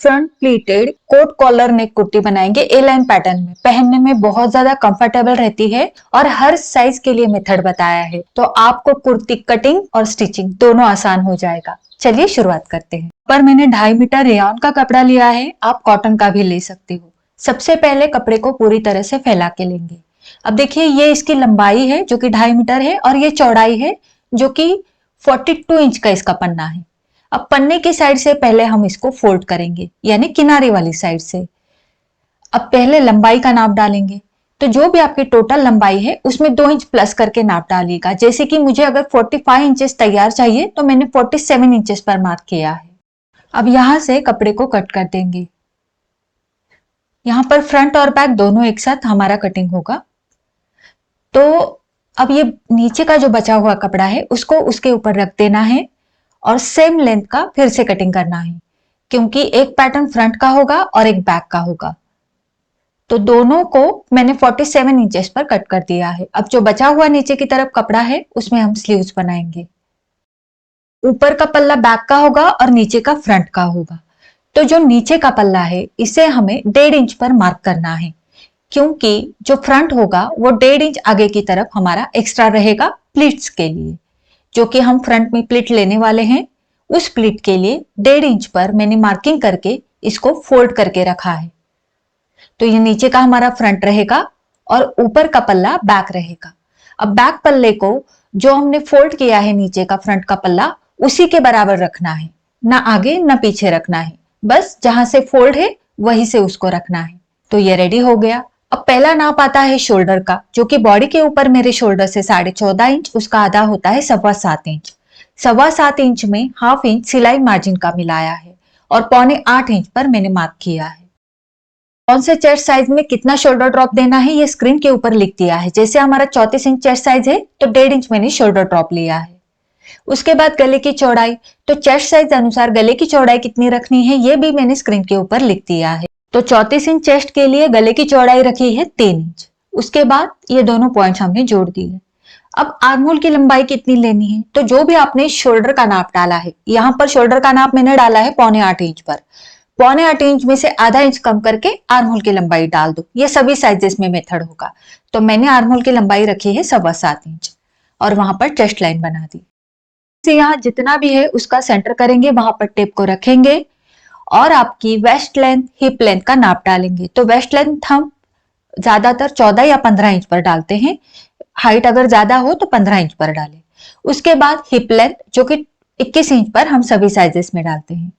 Front pleated coat collar neck kurti बनाएंगे A line pattern में। पहनने में बहुत ज्यादा कंफर्टेबल रहती है और हर साइज के लिए मेथड बताया है, तो आपको कुर्ती कटिंग और स्टिचिंग दोनों आसान हो जाएगा। चलिए शुरुआत करते हैं। पर मैंने 2.5 मीटर रेयॉन का कपड़ा लिया है, आप कॉटन का भी ले सकते हो। सबसे पहले कपड़े को पूरी तरह से फैला के लेंगे। अब देखिए, ये इसकी लंबाई है जो कि 2.5 मीटर है और ये चौड़ाई है जो कि 42 इंच का इसका पन्ना है। अब पन्ने की साइड से पहले हम इसको फोल्ड करेंगे, यानी किनारे वाली साइड से। अब पहले लंबाई का नाप डालेंगे, तो जो भी आपकी टोटल लंबाई है उसमें 2 इंच प्लस करके नाप डालिएगा। जैसे कि मुझे अगर 45 इंचेस तैयार चाहिए तो मैंने 47 इंचेस पर मार्क किया है। अब यहां से कपड़े को कट कर देंगे। यहां पर फ्रंट और बैक दोनों एक साथ हमारा कटिंग होगा। तो अब ये नीचे का जो बचा हुआ कपड़ा है उसको उसके ऊपर रख देना है और सेम लेंथ का फिर से कटिंग करना है, क्योंकि एक पैटर्न फ्रंट का होगा और एक बैक का होगा। तो दोनों को मैंने 47 इंचेस पर कट कर दिया है। अब जो बचा हुआ नीचे की तरफ कपड़ा है उसमें हम स्लीव्स बनाएंगे। ऊपर का पल्ला बैक का होगा और नीचे का फ्रंट का होगा। तो जो नीचे का पल्ला है इसे हमें 1.5 इंच पर मार्क करना है, क्योंकि जो फ्रंट होगा वो 1.5 इंच आगे की तरफ हमारा एक्स्ट्रा रहेगा प्लीट्स के लिए। जो कि हम फ्रंट में प्लीट लेने वाले हैं, उस प्लीट के लिए 1.5 इंच पर मैंने मार्किंग करके इसको फोल्ड करके रखा है। तो ये नीचे का हमारा फ्रंट रहेगा और ऊपर का पल्ला बैक रहेगा। अब बैक पल्ले को जो हमने फोल्ड किया है नीचे का फ्रंट का पल्ला उसी के बराबर रखना है, ना आगे ना पीछे रखना है, बस जहां से फोल्ड है वहीं से उसको रखना है। तो ये रेडी हो गया। अब पहला नाप आता है शोल्डर का, जो कि बॉडी के ऊपर मेरे शोल्डर से 14.5 इंच, उसका आधा होता है 7.25 इंच। 7.25 इंच में 1/2 इंच सिलाई मार्जिन का मिलाया है और 7.25 इंच पर मैंने मार्क किया है। कौन से चेस्ट साइज में कितना शोल्डर ड्रॉप देना है ये स्क्रीन के ऊपर लिख दिया है। जैसे हमारा 34 इंच चेस्ट साइज है तो 1.5 इंच मैंने शोल्डर ड्रॉप लिया है। उसके बाद गले की चौड़ाई, तो चेस्ट साइज अनुसार गले की चौड़ाई कितनी रखनी है ये भी मैंने स्क्रीन के ऊपर लिख दिया है। तो 34 इंच चेस्ट के लिए गले की चौड़ाई रखी है 3 इंच। उसके बाद ये दोनों पॉइंट्स हमने जोड़ दिए। अब आर्महोल की लंबाई कितनी लेनी है, तो जो भी आपने शोल्डर का नाप डाला है, यहाँ पर शोल्डर का नाप मैंने डाला है 7.25 इंच पर। 7.25 इंच में से आधा इंच कम करके आर्महोल की लंबाई डाल दो। ये सभी साइजेस में मेथड होगा। तो मैंने आर्महोल की लंबाई रखी है 7.25 इंच और वहां पर चेस्ट लाइन बना दी। से यहाँ जितना भी है उसका सेंटर करेंगे, वहां पर टेप को रखेंगे और आपकी वेस्ट लेंथ हिप लेंथ का नाप डालेंगे। तो वेस्ट लेंथ हम ज्यादातर 14 या 15 इंच पर डालते हैं। हाइट अगर ज्यादा हो तो 15 इंच पर डालें। उसके बाद हिप लेंथ जो कि 21 इंच पर हम सभी साइजेस में डालते हैं।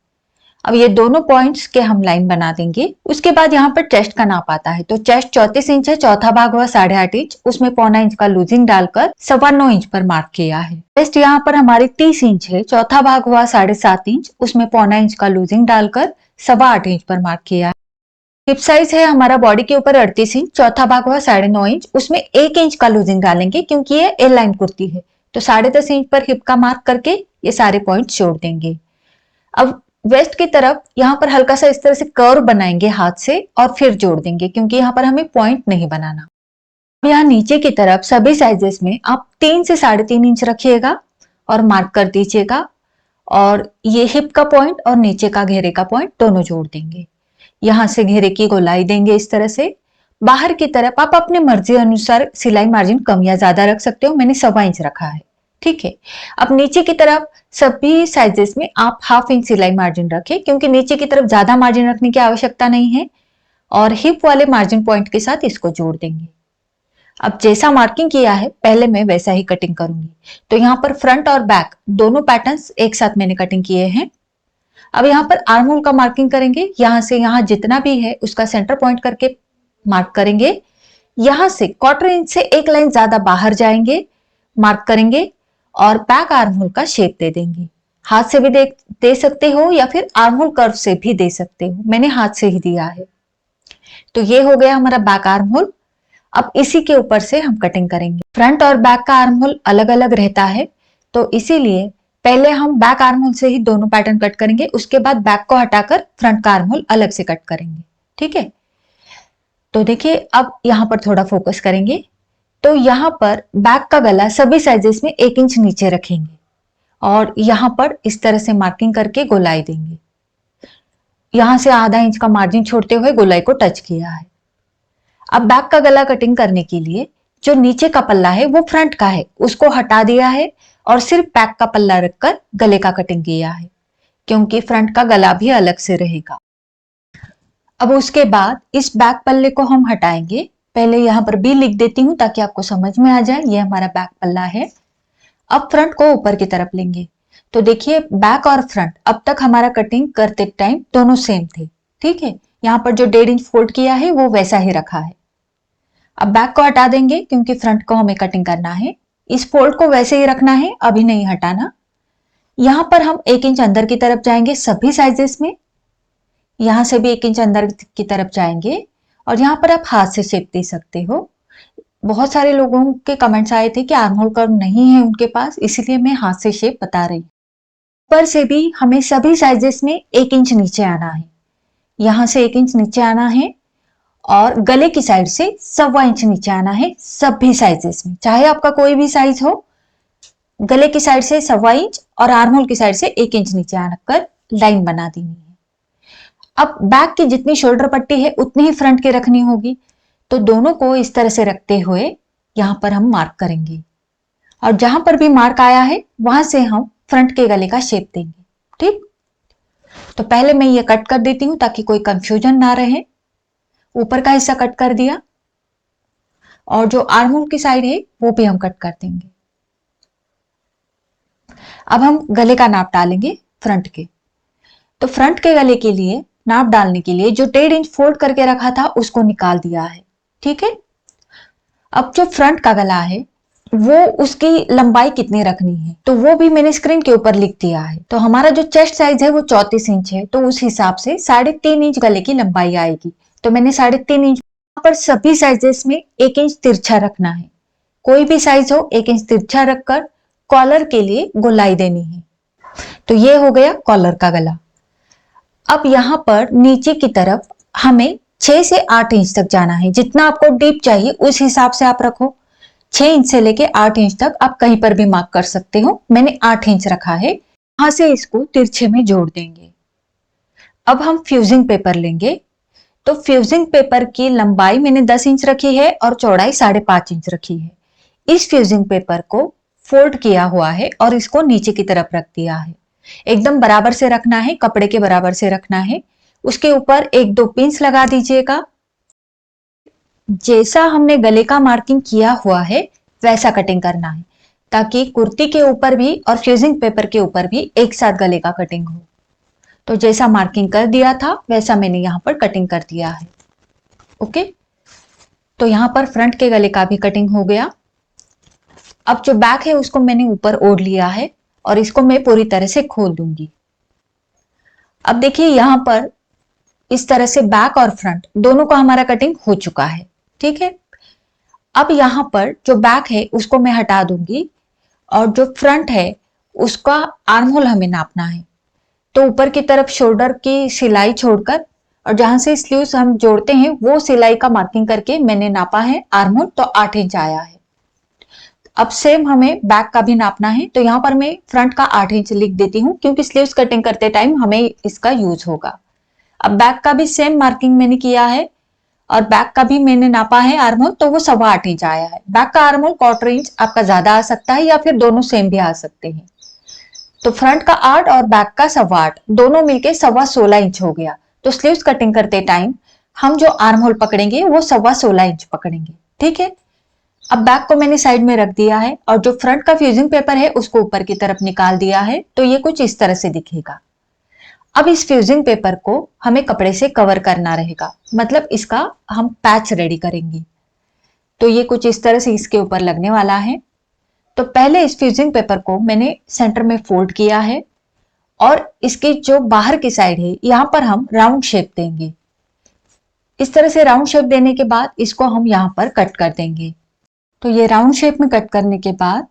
अब ये दोनों पॉइंट्स के हम लाइन बना देंगे। उसके बाद यहाँ पर चेस्ट का नाप आता है। तो चेस्ट 34 इंच है, चौथा भाग हुआ 8.5 इंच, उसमें 0.25 इंच का लूजिंग डालकर 9.25 इंच पर मार्क किया है। चेस्ट यहाँ पर हमारी 30 इंच है, चौथा भाग हुआ 7.5 इंच, उसमें 0.25 इंच का लूजिंग डालकर 8.25 इंच पर मार्क किया है। हिप साइज है हमारा बॉडी के ऊपर 38 इंच, चौथा भाग हुआ 9.5 इंच, उसमें 1 इंच का लूजिंग डालेंगे क्योंकि ये ए लाइन कुर्ती है। तो 10.5 इंच पर हिप का मार्क करके ये सारे पॉइंट जोड़ देंगे। अब वेस्ट की तरफ यहाँ पर हल्का सा इस तरह से कर्व बनाएंगे हाथ से और फिर जोड़ देंगे, क्योंकि यहाँ पर हमें पॉइंट नहीं बनाना। यहाँ नीचे की तरफ सभी साइजेस में आप 3 से 3.5 इंच रखिएगा और मार्क कर दीजिएगा और ये हिप का पॉइंट और नीचे का घेरे का पॉइंट दोनों जोड़ देंगे। यहाँ से घेरे की गोलाई देंगे इस तरह से। बाहर की तरफ आप अपने मर्जी अनुसार सिलाई मार्जिन कम या ज्यादा रख सकते हो, मैंने 1.25 इंच रखा है। ठीक है। अब नीचे की तरफ सभी साइजेस में आप 1/2 इंच सिलाई मार्जिन रखें, क्योंकि नीचे की तरफ ज्यादा मार्जिन रखने की आवश्यकता नहीं है और हिप वाले मार्जिन पॉइंट के साथ इसको जोड़ देंगे। अब जैसा मार्किंग किया है पहले मैं वैसा ही कटिंग करूंगी। तो यहाँ पर फ्रंट और बैक दोनों पैटर्न्स एक साथ मैंने कटिंग किए हैं। अब यहाँ पर आर्म होल का मार्किंग करेंगे। यहां से यहाँ जितना भी है उसका सेंटर पॉइंट करके मार्क करेंगे। यहां से 1/4 इंच से एक लाइन ज्यादा बाहर जाएंगे, मार्क करेंगे और बैक आर्म होल का शेप दे देंगे। हाथ से भी दे सकते हो या फिर आर्म होल कर्व से भी दे सकते हो, मैंने हाथ से ही दिया है। तो ये हो गया हमारा बैक आर्म होल। अब इसी के ऊपर से हम कटिंग करेंगे। फ्रंट और बैक का आर्म होल अलग अलग रहता है, तो इसीलिए पहले हम बैक आर्म होल से ही दोनों पैटर्न कट करेंगे, उसके बाद बैक को हटाकर फ्रंट का आर्म होल अलग से कट करेंगे। ठीक है। तो देखिए अब यहां पर थोड़ा फोकस करेंगे। तो यहां पर बैक का गला सभी साइजेस में 1 इंच नीचे रखेंगे और यहां पर इस तरह से मार्किंग करके गोलाई देंगे। यहां से आधा इंच का मार्जिन छोड़ते हुए गोलाई को टच किया है। अब बैक का गला कटिंग करने के लिए जो नीचे का पल्ला है वो फ्रंट का है, उसको हटा दिया है और सिर्फ बैक का पल्ला रखकर गले का कटिंग किया है, क्योंकि फ्रंट का गला भी अलग से रहेगा। अब उसके बाद इस बैक पल्ले को हम हटाएंगे। पहले यहाँ पर बी लिख देती हूँ ताकि आपको समझ में आ जाए। ये हमारा बैक पल्ला है। अब फ्रंट को ऊपर की तरफ लेंगे। तो देखिए बैक और फ्रंट अब तक हमारा कटिंग करते टाइम दोनों सेम थे, ठीक है। यहाँ पर जो 1.5 इंच फोल्ड किया है वो वैसा ही रखा है। अब बैक को हटा देंगे क्योंकि फ्रंट को हमें कटिंग करना है। इस फोल्ड को वैसे ही रखना है, अभी नहीं हटाना। यहाँ पर हम 1 इंच अंदर की तरफ जाएंगे सभी साइजेस में। यहां से भी 1 इंच अंदर की तरफ जाएंगे और यहाँ पर आप हाथ से शेप दे सकते हो। बहुत सारे लोगों के कमेंट्स आए थे कि आर्म होल कर्व नहीं है उनके पास, इसीलिए मैं हाथ से शेप बता रही हूँ। ऊपर से भी हमें सभी साइजेस में 1 इंच नीचे आना है। यहां से 1 इंच नीचे आना है और गले की साइड से 1.25 इंच नीचे आना है सभी साइजेस में, चाहे आपका कोई भी साइज हो। गले की साइड से 1.25 इंच और आर्म होल की साइड से 1 इंच नीचे आकर लाइन बना देनी है। अब बैक की जितनी शोल्डर पट्टी है उतनी ही फ्रंट की रखनी होगी, तो दोनों को इस तरह से रखते हुए यहां पर हम मार्क करेंगे और जहां पर भी मार्क आया है वहां से हम फ्रंट के गले का शेप देंगे, ठीक। तो पहले मैं ये कट कर देती हूं ताकि कोई कंफ्यूजन ना रहे। ऊपर का हिस्सा कट कर दिया और जो आर्म होल की साइड है वो भी हम कट कर देंगे। अब हम गले का नाप डालेंगे फ्रंट के। तो फ्रंट के गले के लिए नाप डालने के लिए जो 1.5 इंच फोल्ड करके रखा था उसको निकाल दिया है, ठीक है। अब जो फ्रंट का गला है वो उसकी लंबाई कितनी रखनी है तो वो भी मैंने स्क्रीन के ऊपर लिख दिया है। तो हमारा जो चेस्ट साइज है वो 34 इंच है, तो उस हिसाब से 3.5 इंच गले की लंबाई आएगी। तो मैंने 3.5 इंच पर सभी साइजेस में 1 इंच तिरछा रखना है। कोई भी साइज हो 1 इंच तिरछा रखकर कॉलर के लिए गोलाई देनी है। तो ये हो गया कॉलर का गला। अब यहां पर नीचे की तरफ हमें 6 से 8 इंच तक जाना है। जितना आपको डीप चाहिए उस हिसाब से आप रखो। 6 इंच से लेके 8 इंच तक आप कहीं पर भी मार्क कर सकते हो। मैंने 8 इंच रखा है। वहां से इसको तिरछे में जोड़ देंगे। अब हम फ्यूजिंग पेपर लेंगे। तो फ्यूजिंग पेपर की लंबाई मैंने 10 इंच रखी है और चौड़ाई 5.5 इंच रखी है। इस फ्यूजिंग पेपर को फोल्ड किया हुआ है और इसको नीचे की तरफ रख दिया है। एकदम बराबर से रखना है, कपड़े के बराबर से रखना है। उसके ऊपर 1-2 पिंस लगा दीजिएगा। जैसा हमने गले का मार्किंग किया हुआ है वैसा कटिंग करना है, ताकि कुर्ती के ऊपर भी और फ्यूजिंग पेपर के ऊपर भी एक साथ गले का कटिंग हो। तो जैसा मार्किंग कर दिया था वैसा मैंने यहाँ पर कटिंग कर दिया है। ओके, तो यहाँ पर फ्रंट के गले का भी कटिंग हो गया। अब जो बैक है उसको मैंने ऊपर ओढ़ लिया है और इसको मैं पूरी तरह से खोल दूंगी। अब देखिए यहां पर इस तरह से बैक और फ्रंट दोनों का हमारा कटिंग हो चुका है, ठीक है। अब यहां पर जो बैक है उसको मैं हटा दूंगी और जो फ्रंट है उसका आर्म होल हमें नापना है। तो ऊपर की तरफ शोल्डर की सिलाई छोड़कर और जहां से स्लीव्स हम जोड़ते हैं वो सिलाई का मार्किंग करके मैंने नापा है आर्म होल, तो 8 इंच आया है। अब सेम हमें बैक का भी नापना है, तो यहाँ पर मैं फ्रंट का 8 इंच लिख देती हूँ क्योंकि स्लीव्स कटिंग करते टाइम हमें इसका यूज होगा। अब बैक का भी सेम मार्किंग मैंने किया है और बैक का भी मैंने नापा है आर्म होल, तो वो 8.25 इंच आया है। बैक का आर्म होल 1/4 इंच आपका ज्यादा आ सकता है या फिर दोनों सेम भी आ सकते हैं। तो फ्रंट का 8 और बैक का 8.25 दोनों मिलके 16.25 इंच हो गया। तो स्लीव्स कटिंग करते टाइम हम जो आर्म होल पकड़ेंगे वो 16.25 इंच पकड़ेंगे, ठीक है। अब बैक को मैंने साइड में रख दिया है और जो फ्रंट का फ्यूजिंग पेपर है उसको ऊपर की तरफ निकाल दिया है, तो ये कुछ इस तरह से दिखेगा। अब इस फ्यूजिंग पेपर को हमें कपड़े से कवर करना रहेगा, मतलब इसका हम पैच रेडी करेंगे। तो ये कुछ इस तरह से इसके ऊपर लगने वाला है। तो पहले इस फ्यूजिंग पेपर को मैंने सेंटर में फोल्ड किया है और इसकी जो बाहर की साइड है यहाँ पर हम राउंड शेप देंगे। इस तरह से राउंड शेप देने के बाद इसको हम यहाँ पर कट कर देंगे। तो ये राउंड शेप में कट करने के बाद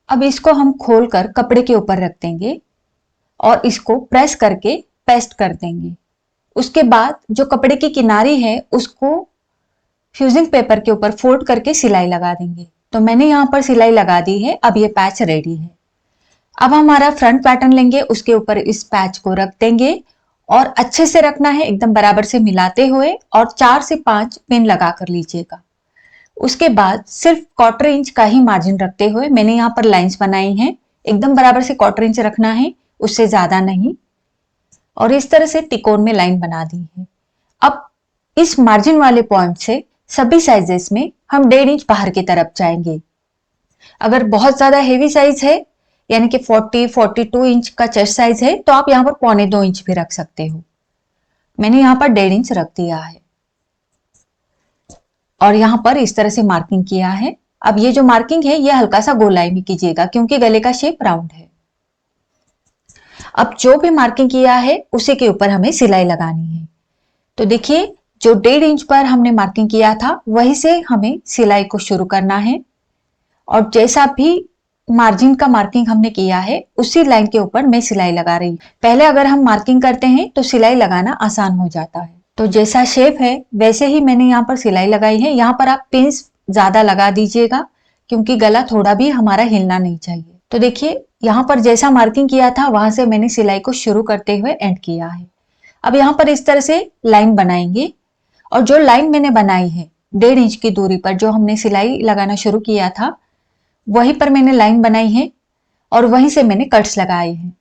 अब इसको हम खोलकर कपड़े के ऊपर रख देंगे और इसको प्रेस करके पेस्ट कर देंगे। उसके बाद जो कपड़े की किनारी है उसको फ्यूजिंग पेपर के ऊपर फोल्ड करके सिलाई लगा देंगे। तो मैंने यहाँ पर सिलाई लगा दी है। अब ये पैच रेडी है। अब हमारा फ्रंट पैटर्न लेंगे, उसके ऊपर इस पैच को रख देंगे और अच्छे से रखना है, एकदम बराबर से मिलाते हुए, और 4 से 5 पिन लगा कर लीजिएगा। उसके बाद सिर्फ 1/4 इंच का ही मार्जिन रखते हुए मैंने यहाँ पर लाइंस बनाई हैं। एकदम बराबर से 1/4 इंच रखना है, उससे ज्यादा नहीं। और इस तरह से तिकोन में लाइन बना दी है। अब इस मार्जिन वाले पॉइंट से सभी साइजेस में हम 1.5 इंच बाहर की तरफ जाएंगे। अगर बहुत ज्यादा हेवी साइज है, यानी कि 42 इंच का चेस्ट साइज है, तो आप यहाँ पर 1.25 इंच भी रख सकते हो। मैंने यहाँ पर 1.5 इंच रख दिया है और यहाँ पर इस तरह से मार्किंग किया है। अब ये जो मार्किंग है ये हल्का सा गोलाई में कीजिएगा, क्योंकि गले का शेप राउंड है। अब जो भी मार्किंग किया है उसी के ऊपर हमें सिलाई लगानी है। तो देखिए, जो 1.5 इंच पर हमने मार्किंग किया था वहीं से हमें सिलाई को शुरू करना है, और जैसा भी मार्जिन का मार्किंग हमने किया है उसी लाइन के ऊपर मैं सिलाई लगा रही हूँ। पहले अगर हम मार्किंग करते हैं तो सिलाई लगाना आसान हो जाता है। तो जैसा शेप है वैसे ही मैंने यहाँ पर सिलाई लगाई है। यहाँ पर आप पिंस ज्यादा लगा दीजिएगा, क्योंकि गला थोड़ा भी हमारा हिलना नहीं चाहिए। तो देखिए, यहाँ पर जैसा मार्किंग किया था वहां से मैंने सिलाई को शुरू करते हुए एंड किया है। अब यहाँ पर इस तरह से लाइन बनाएंगे, और जो लाइन मैंने बनाई है 1.5 इंच की दूरी पर, जो हमने सिलाई लगाना शुरू किया था वहीं पर मैंने लाइन बनाई है और वहीं से मैंने कट्स लगाए हैं।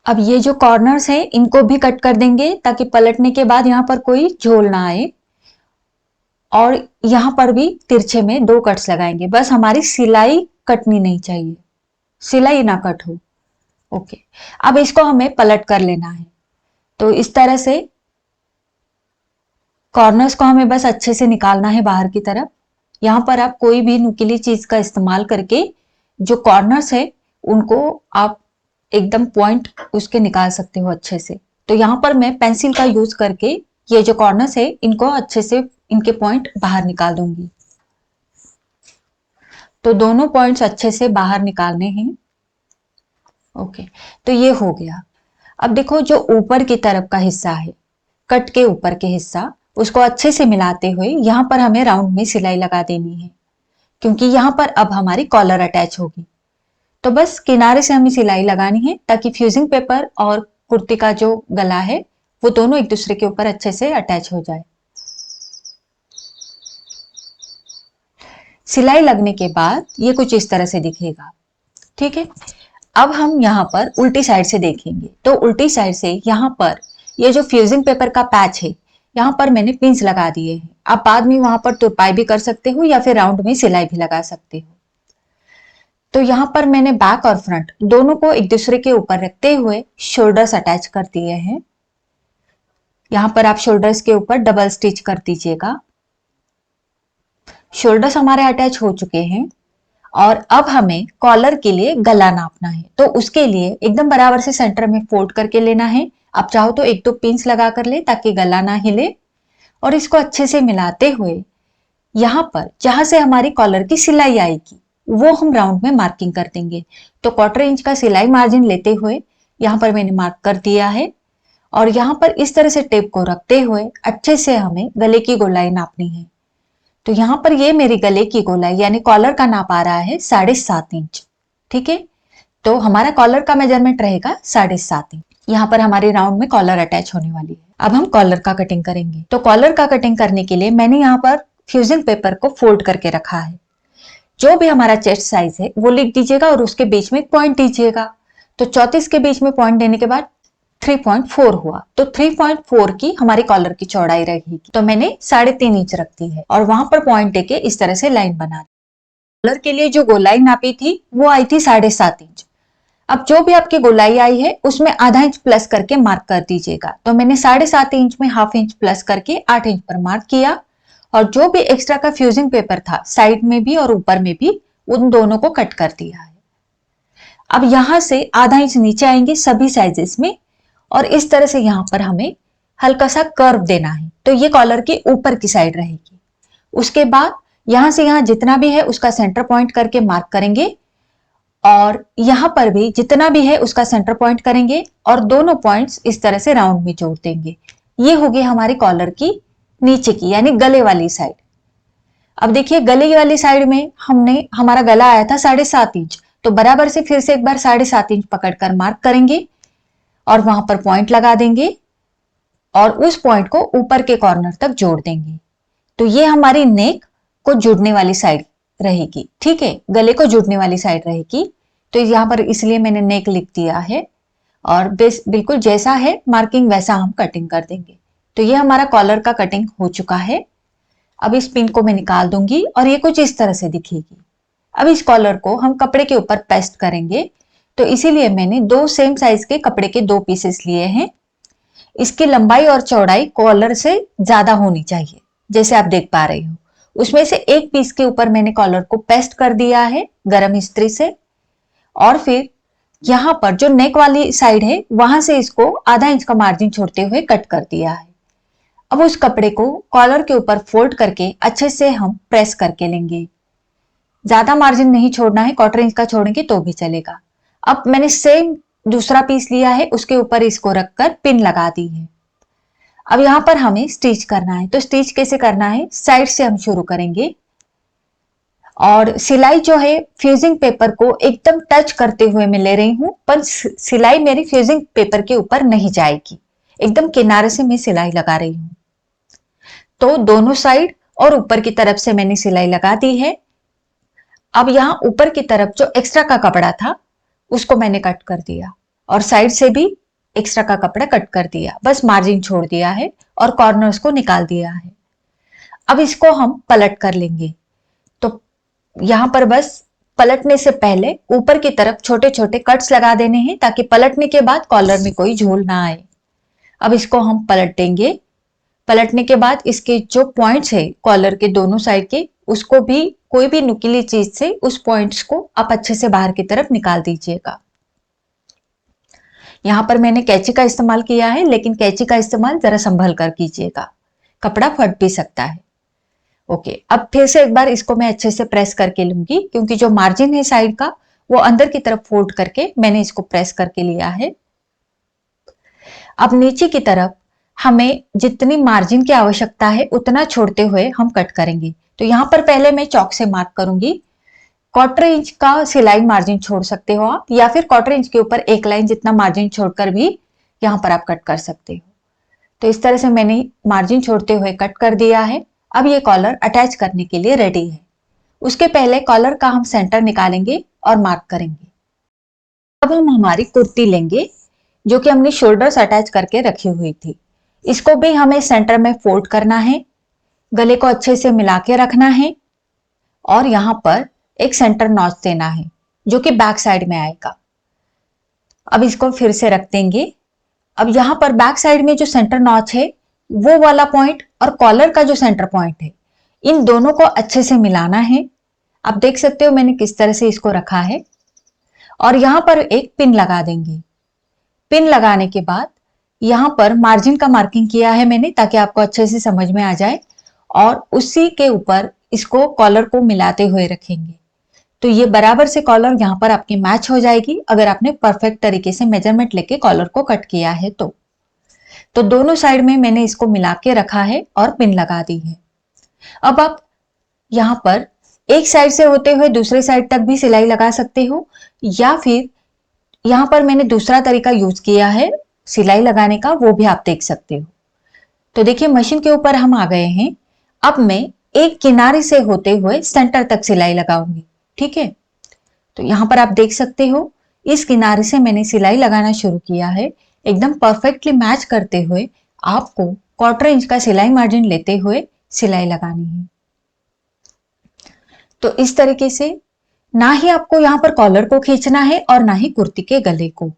अब ये जो कॉर्नर्स हैं इनको भी कट कर देंगे, ताकि पलटने के बाद यहाँ पर कोई झोल ना आए। और यहाँ पर भी तिरछे में 2 कट्स लगाएंगे। बस हमारी सिलाई कटनी नहीं चाहिए, सिलाई ना कट हो। ओके, अब इसको हमें पलट कर लेना है। तो इस तरह से कॉर्नर्स को हमें बस अच्छे से निकालना है बाहर की तरफ। यहाँ पर आप कोई भी नुकीली चीज का इस्तेमाल करके जो कॉर्नर्स है उनको आप एकदम पॉइंट उसके निकाल सकते हो अच्छे से। तो यहाँ पर मैं पेंसिल का यूज करके ये जो कॉर्नर्स है इनको अच्छे से, इनके पॉइंट बाहर निकाल दूंगी। तो दोनों पॉइंट्स अच्छे से बाहर निकालने हैं। ओके, तो ये हो गया। अब देखो, जो ऊपर की तरफ का हिस्सा है, कट के ऊपर के हिस्सा, उसको अच्छे से मिलाते हुए यहाँ पर हमें राउंड में सिलाई लगा देनी है, क्योंकि यहाँ पर अब हमारी कॉलर अटैच होगी। तो बस किनारे से हमें सिलाई लगानी है, ताकि फ्यूजिंग पेपर और कुर्ती का जो गला है वो दोनों एक दूसरे के ऊपर अच्छे से अटैच हो जाए। सिलाई लगने के बाद ये कुछ इस तरह से दिखेगा। ठीक है, अब हम यहाँ पर उल्टी साइड से देखेंगे। तो उल्टी साइड से यहाँ पर ये जो फ्यूजिंग पेपर का पैच है, यहाँ पर मैंने पिंस लगा दिए हैं। आप बाद में वहां पर तुरपाई भी कर सकते हो या फिर राउंड में सिलाई भी लगा सकते हो। तो यहाँ पर मैंने बैक और फ्रंट दोनों को एक दूसरे के ऊपर रखते हुए शोल्डर्स अटैच कर दिए हैं। यहाँ पर आप शोल्डर्स के ऊपर डबल स्टिच कर दीजिएगा। शोल्डर्स हमारे अटैच हो चुके हैं, और अब हमें कॉलर के लिए गला नापना है। तो उसके लिए एकदम बराबर से सेंटर में फोल्ड करके लेना है। आप चाहो तो 1-2 पिंस लगा कर ले, ताकि गला ना हिले। और इसको अच्छे से मिलाते हुए यहाँ पर जहां से हमारी कॉलर की सिलाई आएगी वो हम राउंड में मार्किंग कर देंगे। तो 1/4 इंच का सिलाई मार्जिन लेते हुए यहाँ पर मैंने मार्क कर दिया है, और यहाँ पर इस तरह से टेप को रखते हुए अच्छे से हमें गले की गोलाई नापनी है। तो यहाँ पर ये मेरी गले की गोलाई यानी कॉलर का नाप आ रहा है 7.5 इंच। ठीक है, तो हमारा कॉलर का मेजरमेंट रहेगा 7.5 इंच। यहाँ पर हमारी राउंड में कॉलर अटैच होने वाली है। अब हम कॉलर का कटिंग करेंगे। तो कॉलर का कटिंग करने के लिए मैंने यहाँ पर फ्यूजिंग पेपर को फोल्ड करके रखा है। जो भी हमारा चेस्ट साइज है वो लिख दीजिएगा और उसके बीच में एक पॉइंट दीजिएगा। तो 34 के बीच में पॉइंट देने के बाद 3.4 हुआ। तो 3.4 की हमारी कॉलर की चौड़ाई रहेगी। तो मैंने 3.5 इंच रख दी है और वहां पर पॉइंट देके इस तरह से लाइन बना दी। कॉलर के लिए जो गोलाई नापी थी वो आई थी 7.5 इंच। अब जो भी आपकी गोलाई आई है उसमें आधा इंच प्लस करके मार्क कर दीजिएगा। तो मैंने 7.5 इंच में हाफ इंच प्लस करके 8 इंच पर मार्क किया, और जो भी एक्स्ट्रा का फ्यूजिंग पेपर था साइड में भी और ऊपर में भी, उन दोनों को कट कर दिया है। अब यहां से आधा इंच नीचे आएंगे सभी साइजेस में, और इस तरह से यहां पर हमें हल्का सा कर्व देना है। तो ये कॉलर की ऊपर की साइड रहेगी। उसके बाद यहां से यहां जितना भी है उसका सेंटर पॉइंट करके मार्क करेंगे, और यहां पर भी जितना भी है उसका सेंटर पॉइंट करेंगे, और दोनों पॉइंट्स इस तरह से राउंड में जोड़ देंगे। ये होगी हमारी कॉलर की नीचे की यानी गले वाली साइड। अब देखिए, गले वाली साइड में हमारा गला आया था 7.5 इंच। तो बराबर से फिर से एक बार 7.5 इंच पकड़कर मार्क करेंगे, और वहां पर पॉइंट लगा देंगे और उस पॉइंट को ऊपर के कॉर्नर तक जोड़ देंगे। तो ये हमारी नेक को जुड़ने वाली साइड रहेगी, ठीक है, गले को जुड़ने वाली साइड रहेगी। तो यहाँ पर इसलिए मैंने नेक लिख दिया है और बिल्कुल जैसा है मार्किंग वैसा हम कटिंग कर देंगे। तो ये हमारा कॉलर का कटिंग हो चुका है। अब इस पिन को मैं निकाल दूंगी और ये कुछ इस तरह से दिखेगी। अब इस कॉलर को हम कपड़े के ऊपर पेस्ट करेंगे, तो इसीलिए मैंने दो सेम साइज के कपड़े के दो पीसेस लिए हैं। इसकी लंबाई और चौड़ाई कॉलर से ज्यादा होनी चाहिए, जैसे आप देख पा रहे हो। उसमें से एक पीस के ऊपर मैंने कॉलर को पेस्ट कर दिया है गरम इस्त्री से, और फिर यहां पर जो नेक वाली साइड है वहां से इसको आधा इंच का मार्जिन छोड़ते हुए कट कर दिया है। अब उस कपड़े को कॉलर के ऊपर फोल्ड करके अच्छे से हम प्रेस करके लेंगे। ज्यादा मार्जिन नहीं छोड़ना है, 1/4 इंच का छोड़ेंगे तो भी चलेगा। अब मैंने सेम दूसरा पीस लिया है, उसके ऊपर इसको रखकर पिन लगा दी है। अब यहां पर हमें स्टिच करना है, तो स्टिच कैसे करना है, साइड से हम शुरू करेंगे और सिलाई जो है फ्यूजिंग पेपर को एकदम टच करते हुए मैं ले रही हूं, पर सिलाई मेरी फ्यूजिंग पेपर के ऊपर नहीं जाएगी, एकदम किनारे से मैं सिलाई लगा रही हूं। तो दोनों साइड और ऊपर की तरफ से मैंने सिलाई लगा दी है। अब यहां ऊपर की तरफ जो एक्स्ट्रा का कपड़ा था उसको मैंने कट कर दिया और साइड से भी एक्स्ट्रा का कपड़ा कट कर दिया, बस मार्जिन छोड़ दिया है और कॉर्नर्स को निकाल दिया है। अब इसको हम पलट कर लेंगे। तो यहां पर बस पलटने से पहले ऊपर की तरफ छोटे छोटे कट्स लगा देने हैं ताकि पलटने के बाद कॉलर में कोई झोल ना आए। अब इसको हम पलट देंगे। पलटने के बाद इसके जो पॉइंट्स है कॉलर के दोनों साइड के, उसको भी कोई भी नुकीली चीज से उस पॉइंट्स को आप अच्छे से बाहर की तरफ निकाल दीजिएगा। यहां पर मैंने कैंची का इस्तेमाल किया है, लेकिन कैंची का इस्तेमाल जरा संभल कर कीजिएगा, कपड़ा फट भी सकता है। ओके, अब फिर से एक बार इसको मैं अच्छे से प्रेस करके लूंगी, क्योंकि जो मार्जिन है साइड का वो अंदर की तरफ फोल्ड करके मैंने इसको प्रेस करके लिया है। अब नीचे की तरफ हमें जितनी मार्जिन की आवश्यकता है उतना छोड़ते हुए हम कट करेंगे। तो यहां पर पहले मैं चौक से मार्क करूंगी। 1/4 इंच का सिलाई मार्जिन छोड़ सकते हो आप, या फिर 1/4 इंच के ऊपर एक लाइन जितना मार्जिन छोड़कर भी यहां पर आप कट कर सकते हो। तो इस तरह से मैंने मार्जिन छोड़ते हुए कट कर दिया है। अब ये कॉलर अटैच करने के लिए रेडी है। उसके पहले कॉलर का हम सेंटर निकालेंगे और मार्क करेंगे। अब हम हमारी कुर्ती लेंगे जो कि हमने शोल्डर्स अटैच करके रखी हुई थी। इसको भी हमें सेंटर में फोल्ड करना है, गले को अच्छे से मिला के रखना है और यहां पर एक सेंटर नॉच देना है जो कि बैक साइड में आएगा। अब इसको फिर से रख देंगे। अब यहां पर बैक साइड में जो सेंटर नॉच है वो वाला पॉइंट और कॉलर का जो सेंटर पॉइंट है, इन दोनों को अच्छे से मिलाना है। आप देख सकते हो मैंने किस तरह से इसको रखा है और यहां पर एक पिन लगा देंगे। पिन लगाने के बाद यहां पर मार्जिन का मार्किंग किया है मैंने, ताकि आपको अच्छे से समझ में आ जाए, और उसी के ऊपर इसको कॉलर को मिलाते हुए रखेंगे। तो ये बराबर से कॉलर यहां पर आपकी मैच हो जाएगी अगर आपने परफेक्ट तरीके से मेजरमेंट लेके कॉलर को कट किया है तो दोनों साइड में मैंने इसको मिला के रखा है और पिन लगा दी है। अब आप यहां पर एक साइड से होते हुए दूसरे साइड तक भी सिलाई लगा सकते हो, या फिर यहां पर मैंने दूसरा तरीका यूज किया है सिलाई लगाने का, वो भी आप देख सकते हो। तो देखिए मशीन के ऊपर हम आ गए हैं। अब मैं एक किनारे से होते हुए सेंटर तक सिलाई लगाऊंगी, ठीक है। तो यहां पर आप देख सकते हो इस किनारे से मैंने सिलाई लगाना शुरू किया है। एकदम परफेक्टली मैच करते हुए आपको 1/4 इंच का सिलाई मार्जिन लेते हुए सिलाई लगानी है। तो इस तरीके से ना ही आपको यहां पर कॉलर को खींचना है और ना ही कुर्ती के गले को,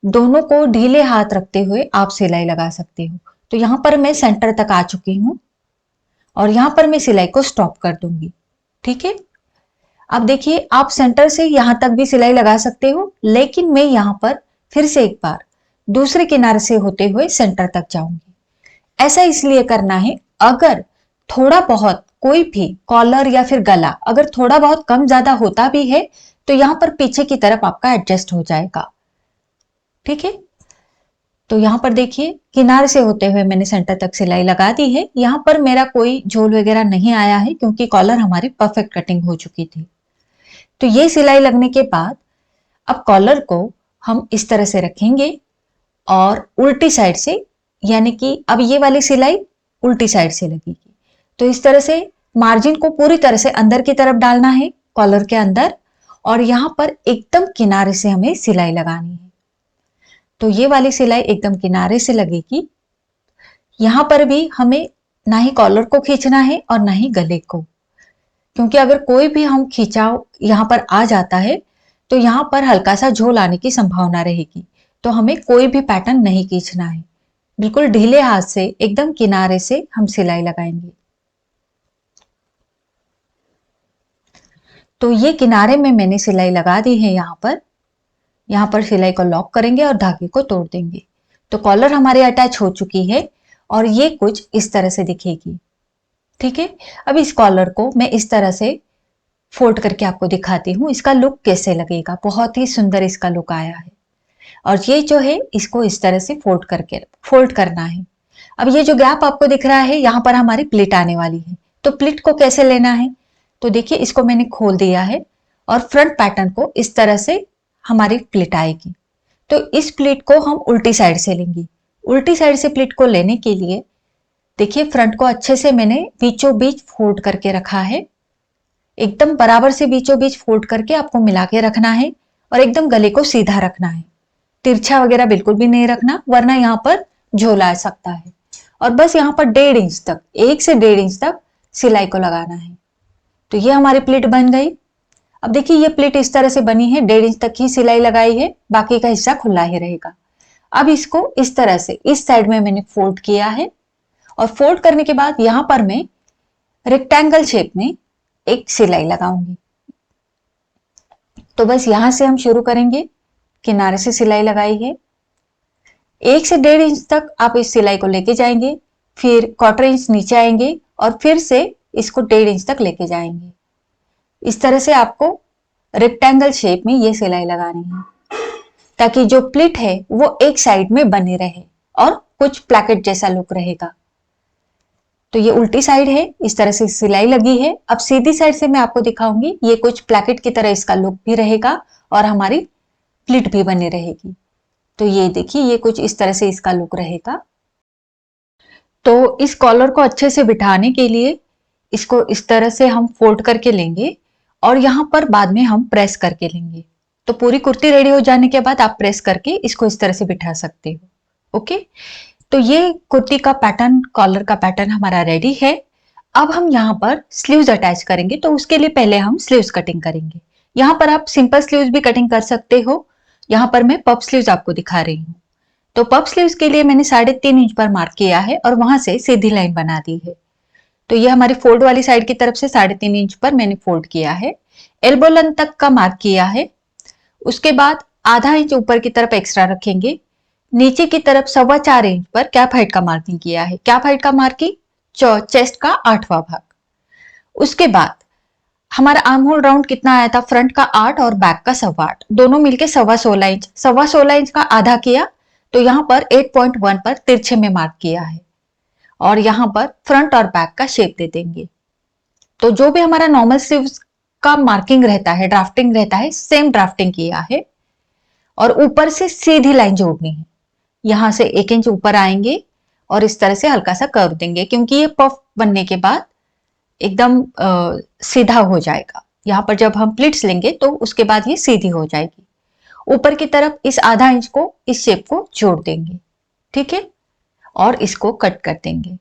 दोनों को ढीले हाथ रखते हुए आप सिलाई लगा सकते हो। तो यहां पर मैं सेंटर तक आ चुकी हूं और यहां पर मैं सिलाई को स्टॉप कर दूंगी, ठीक है। अब देखिए आप सेंटर से यहां तक भी सिलाई लगा सकते हो, लेकिन मैं यहां पर फिर से एक बार दूसरे किनारे से होते हुए सेंटर तक जाऊंगी। ऐसा इसलिए करना है, अगर थोड़ा बहुत कोई भी कॉलर या फिर गला अगर थोड़ा बहुत कम ज्यादा होता भी है तो यहां पर पीछे की तरफ आपका एडजस्ट हो जाएगा, ठीक है। तो यहां पर देखिए किनारे से होते हुए मैंने सेंटर तक सिलाई लगा दी है। यहां पर मेरा कोई झोल वगैरह नहीं आया है क्योंकि कॉलर हमारी परफेक्ट कटिंग हो चुकी थी। तो ये सिलाई लगने के बाद अब कॉलर को हम इस तरह से रखेंगे और उल्टी साइड से, यानी कि अब ये वाली सिलाई उल्टी साइड से लगेगी। तो इस तरह से मार्जिन को पूरी तरह से अंदर की तरफ डालना है कॉलर के अंदर, और यहां पर एकदम किनारे से हमें सिलाई लगानी है। तो ये वाली सिलाई एकदम किनारे से लगेगी। यहां पर भी हमें ना ही कॉलर को खींचना है और ना ही गले को, क्योंकि अगर कोई भी हम खिंचाव यहां पर आ जाता है तो यहां पर हल्का सा झोल आने की संभावना रहेगी। तो हमें कोई भी पैटर्न नहीं खींचना है, बिल्कुल ढीले हाथ से एकदम किनारे से हम सिलाई लगाएंगे। तो ये किनारे में मैंने सिलाई लगा दी है। यहाँ पर सिलाई को लॉक करेंगे और धागे को तोड़ देंगे। तो कॉलर हमारे अटैच हो चुकी है और ये कुछ इस तरह से दिखेगी। ठीक है, अब इस कॉलर को मैं इस तरह से फोल्ड करके आपको दिखाती हूँ, इसका लुक कैसे लगेगा। बहुत ही सुंदर इसका लुक आया है। और ये जो है इसको इस तरह से फोल्ड करना है। अब ये जो गैप आपको दिख रहा है, यहाँ पर हमारी प्लिट आने वाली है। तो प्लिट को कैसे लेना है, तो देखिए इसको मैंने खोल दिया है और फ्रंट पैटर्न को इस तरह से हमारी प्लिट आएगी। तो इस प्लिट को हम उल्टी साइड से लेंगे। उल्टी साइड से प्लिट को लेने के लिए देखिए फ्रंट को अच्छे से मैंने बीचों बीच फोल्ड करके रखा है। एकदम बराबर से बीचों बीच फोल्ड करके आपको मिला के रखना है और एकदम गले को सीधा रखना है। तिरछा वगैरह बिल्कुल भी नहीं रखना, वरना यहाँ पर झोला आ सकता है। और बस यहाँ पर 1.5 इंच तक, 1 से 1.5 इंच तक सिलाई को लगाना है। तो ये हमारी प्लेट बन गई। अब देखिए ये प्लेट इस तरह से बनी है, 1.5 इंच तक ही सिलाई लगाई है, बाकी का हिस्सा खुला ही रहेगा। अब इसको इस तरह से इस साइड में मैंने फोल्ड किया है और फोल्ड करने के बाद यहां पर मैं रेक्टेंगल शेप में एक सिलाई लगाऊंगी। तो बस यहां से हम शुरू करेंगे, किनारे से सिलाई लगाई है। 1 से 1.5 इंच तक आप इस सिलाई को लेके जाएंगे, फिर 1/4 इंच नीचे आएंगे और फिर से इसको 1.5 इंच तक लेके जाएंगे। इस तरह से आपको रेक्टेंगल शेप में ये सिलाई लगानी है, ताकि जो प्लिट है वो एक साइड में बने रहे और कुछ प्लैकेट जैसा लुक रहेगा। तो ये उल्टी साइड है, इस तरह से सिलाई लगी है। अब सीधी साइड से मैं आपको दिखाऊंगी, ये कुछ प्लैकेट की तरह इसका लुक भी रहेगा और हमारी प्लिट भी बनी रहेगी। तो ये देखिए ये कुछ इस तरह से इसका लुक रहेगा। तो इस कॉलर को अच्छे से बिठाने के लिए इसको इस तरह से हम फोल्ड करके लेंगे और यहां पर बाद में हम प्रेस करके लेंगे। तो पूरी कुर्ती रेडी हो जाने के बाद आप प्रेस करके इसको इस तरह से बिठा सकते हो। ओके, तो ये कुर्ती का पैटर्न, कॉलर का पैटर्न हमारा रेडी है। अब हम यहाँ पर स्लीव्स अटैच करेंगे, तो उसके लिए पहले हम स्लीव्स कटिंग करेंगे। यहाँ पर आप सिंपल स्लीव्स भी कटिंग कर सकते हो। यहाँ पर मैं पफ स्लीव्स आपको दिखा रही हूँ। तो पफ स्लीव्स के लिए मैंने 3.5 इंच पर मार्क किया है और वहां से सीधी लाइन बना दी है। तो ये हमारी फोल्ड वाली साइड की तरफ से 3.5 इंच पर मैंने फोल्ड किया है। एल्बो लेंथ तक का मार्क किया है। उसके बाद आधा इंच ऊपर की तरफ एक्स्ट्रा रखेंगे। नीचे की तरफ 4.25 इंच पर कैप हाइट का मार्किंग किया है। कैप हाइट का मार्किंग चेस्ट का 8वां भाग। उसके बाद हमारा आर्म होल राउंड कितना आया था, फ्रंट का 8 और बैक का 8.25, दोनों मिलके 16.25 इंच। 16.25 इंच का आधा किया, तो यहाँ पर 8.1 पर तिरछे में मार्क किया है और यहाँ पर फ्रंट और बैक का शेप दे देंगे। तो जो भी हमारा नॉर्मल स्लीव्स का मार्किंग रहता है, ड्राफ्टिंग रहता है, सेम ड्राफ्टिंग किया है और ऊपर से सीधी लाइन जोड़नी है। यहां से 1 इंच ऊपर आएंगे और इस तरह से हल्का सा कर्व देंगे, क्योंकि ये पफ बनने के बाद एकदम सीधा हो जाएगा। यहाँ पर जब हम प्लिट्स लेंगे तो उसके बाद ये सीधी हो जाएगी। ऊपर की तरफ इस आधा इंच को, इस शेप को जोड़ देंगे। ठीक है, और इसको कट कर देंगे।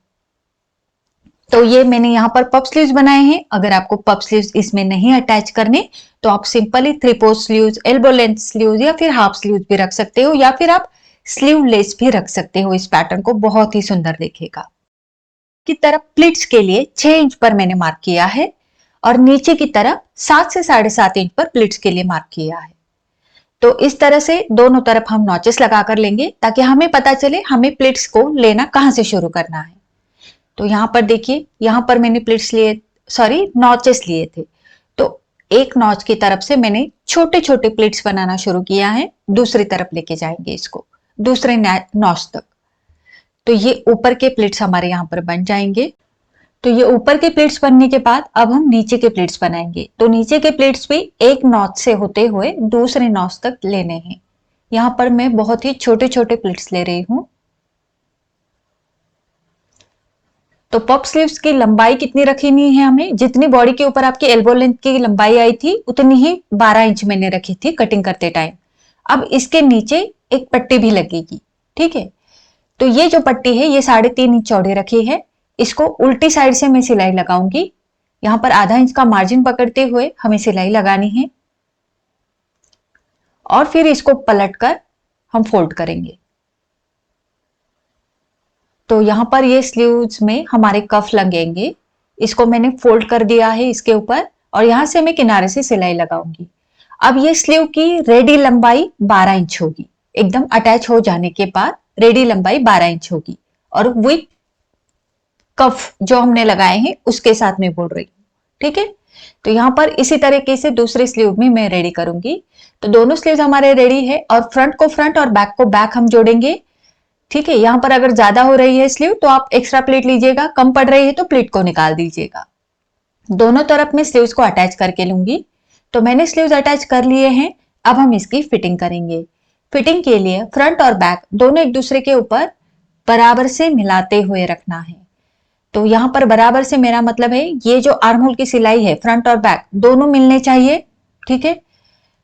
तो ये मैंने यहाँ पर पफ स्लीव्स बनाए हैं। अगर आपको पफ स्लीव्स इसमें नहीं अटैच करने तो आप simply 3/4 sleeves, elbow length sleeves या फिर हाफ स्लीव्स भी रख सकते हो, या फिर आप स्लीवलेस भी रख सकते हो। इस पैटर्न को बहुत ही सुंदर दिखेगा। की तरफ प्लिट्स के लिए 6 इंच पर मैंने मार्क किया है और नीचे की तरफ 7 से 7.5 इंच पर प्लिट्स के लिए मार्क किया है। तो इस तरह से दोनों तरफ हम नॉचेस लगाकर लेंगे, ताकि हमें पता चले हमें प्लिट्स को लेना कहां से शुरू करना है। तो यहाँ पर देखिए, यहाँ पर मैंने नॉचेस लिए थे। तो एक नॉच की तरफ से मैंने छोटे छोटे प्लिट्स बनाना शुरू किया है। दूसरी तरफ लेके जाएंगे इसको, दूसरे नॉच तक। तो ये ऊपर के प्लेट्स हमारे यहाँ पर बन जाएंगे। तो ये ऊपर के प्लेट्स बनने के बाद अब हम नीचे के प्लेट्स बनाएंगे। तो नीचे के प्लेट्स भी एक नॉच से होते हुए दूसरे नॉच तक लेने हैं। यहाँ पर मैं बहुत ही छोटे छोटे प्लिट्स ले रही हूँ। तो पफ स्लीव्स की लंबाई कितनी रखनी है हमें, जितनी बॉडी के ऊपर आपकी एल्बो लेंथ की लंबाई आई थी उतनी ही 12 इंच मैंने रखी थी कटिंग करते टाइम। अब इसके नीचे एक पट्टी भी लगेगी, ठीक है। तो ये जो पट्टी है ये 3.5 इंच चौड़ी रखी है। इसको उल्टी साइड से मैं सिलाई लगाऊंगी। यहाँ पर आधा इंच का मार्जिन पकड़ते हुए हमें सिलाई लगानी है और फिर इसको पलटकर हम फोल्ड करेंगे। तो यहाँ पर ये स्लीव्स में हमारे कफ लगेंगे। इसको मैंने फोल्ड कर दिया है इसके ऊपर और यहाँ से मैं किनारे से सिलाई लगाऊंगी। अब ये स्लीव की रेडी लंबाई 12 इंच होगी। एकदम अटैच हो जाने के बाद रेडी लंबाई 12 इंच होगी और विथ कफ जो हमने लगाए हैं उसके साथ में बोल रही हूँ, ठीक है। तो यहाँ पर इसी तरीके से दूसरे स्लीव में मैं रेडी करूंगी। तो दोनों स्लीव हमारे रेडी है और फ्रंट को फ्रंट और बैक को बैक हम जोड़ेंगे, ठीक है। यहाँ पर अगर ज्यादा हो रही है स्लीव तो आप एक्स्ट्रा प्लेट लीजिएगा, कम पड़ रही है तो प्लेट को निकाल दीजिएगा। दोनों तरफ में स्लीव्स को अटैच करके लूंगी। तो मैंने स्लीव्स अटैच कर लिए हैं। अब हम इसकी फिटिंग करेंगे। फिटिंग के लिए फ्रंट और बैक दोनों एक दूसरे के ऊपर बराबर से मिलाते हुए रखना है। तो यहाँ पर बराबर से मेरा मतलब है ये जो आर्म होल की सिलाई है फ्रंट और बैक दोनों मिलने चाहिए, ठीक है।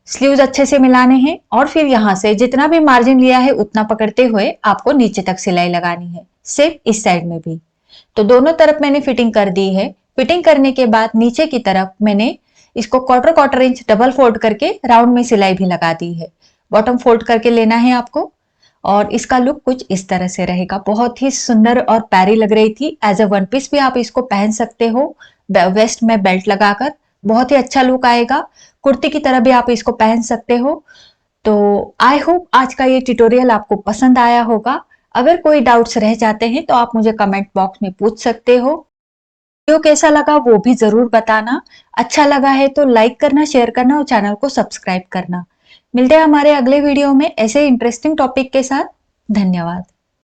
स्लीव्स अच्छे से मिलाने हैं और फिर यहाँ से जितना भी मार्जिन लिया है उतना पकड़ते हुए आपको नीचे तक सिलाई लगानी है, सिर्फ इस साइड में भी। तो दोनों तरफ मैंने फिटिंग कर दी है। फिटिंग करने के बाद नीचे की तरफ मैंने इसको क्वार्टर इंच डबल फोल्ड करके राउंड में सिलाई भी लगा दी है। बॉटम फोल्ड करके लेना है आपको और इसका लुक कुछ इस तरह से रहेगा। बहुत ही सुंदर और प्यारी लग रही थी। एज अ वन पीस भी आप इसको पहन सकते हो वेस्ट में बेल्ट लगाकर, बहुत ही अच्छा लुक आएगा। कुर्ती की तरह भी आप इसको पहन सकते हो। तो आई होप आज का ये ट्यूटोरियल आपको पसंद आया होगा। अगर कोई डाउट्स रह जाते हैं तो आप मुझे कमेंट बॉक्स में पूछ सकते हो। वीडियो कैसा लगा वो भी जरूर बताना। अच्छा लगा है तो लाइक करना, शेयर करना और चैनल को सब्सक्राइब करना। मिलते हैं हमारे अगले वीडियो में ऐसे इंटरेस्टिंग टॉपिक के साथ। धन्यवाद।